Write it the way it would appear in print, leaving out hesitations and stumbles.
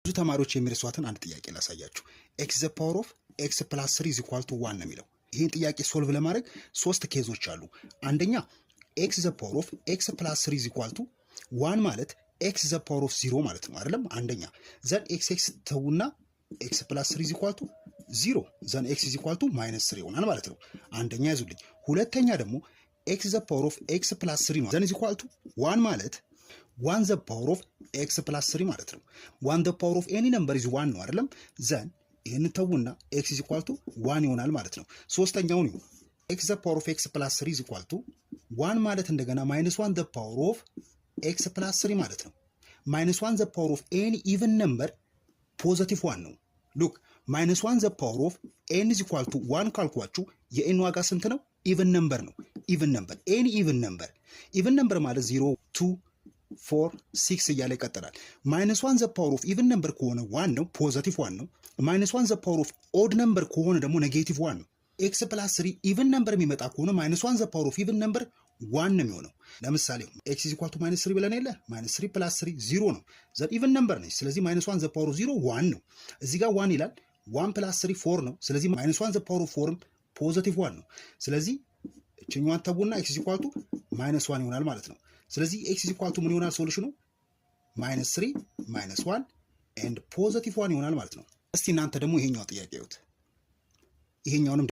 ብዙ ተማሪዎች የሚረሷትን አንድ ጥያቄ ላሳያችሁ። x the power of x plus 3 is equal to 1 ነው የሚለው። ይህን ጥያቄ ሶልቭ ለማድረግ ሶስት ኬዞች አሉ። አንደኛ x the power of x plus 3 is equal to 1 ማለት x the power of 0 ማለት ነው አይደለም? አንደኛ ዘን x ተውና x plus 3 is equal to 0 ዘን x is equal to -3 ይሆናል ማለት ነው። አንደኛ ያዙልኝ። ሁለተኛ ደግሞ x the power of x plus 3 ነው ዘን is equal to 1 ማለት 1 the power of x plus 3 ማለት ነው። 1 the power of any number is 1 ነው አይደለም? ዘን ይሄን ተውና x is equal to 1 ይሆናል ማለት ነው። ሶስተኛው ነው x the power of x plus 3 is equal to 1 ማለት እንደገና -1 the power of x plus 3 ማለት ነው። -1 the power of any even number ፖዚቲቭ 1 ነው። ሉክ -1 the power of n is equal to 1 ካልኳችሁ የn ዋጋ ስንት ነው? ኢቨን ነምበር ነው። ኢቨን ነምበር ኤኒ ኢቨን ነምበር ማለት 0 2 4 6 እያለ ይቀጥላል። -1 the power of ኢቨን ነምበር ከሆነ 1 ነው፣ ፖዚቲቭ 1 ነው። -1 the power of ኦድ ነምበር ከሆነ ደግሞ ኔጌቲቭ 1 ነው። x plus 3 ኢቨን ነምበር የሚመጣ ከሆነ -1 the power of ኢቨን ነምበር 1 ነው የሚሆነው። ለምሳሌ x is equal to -3 ብለን የለ -3 plus 3 0 ነው። ዘን ኢቨን ነምበር ነች። ስለዚህ -1 the power of 0 1 ነው። እዚህ ጋር 1 ይላል። 1 plus 3 4 ነው። ስለዚህ -1 the power of 4 ፖዚቲቭ 1 ነው። ስለዚህ እችኛዋን ተቡና x is equal to -1 ይሆናል ማለት ነው። ስለዚህ x is equal to ምን ይሆናል? ሶሉሽኑ -3 -1 and +1 ይሆናል ማለት ነው። እስቲ እናንተ ደግሞ ይሄኛው ጥያቄ ይዩት። ይሄኛውንም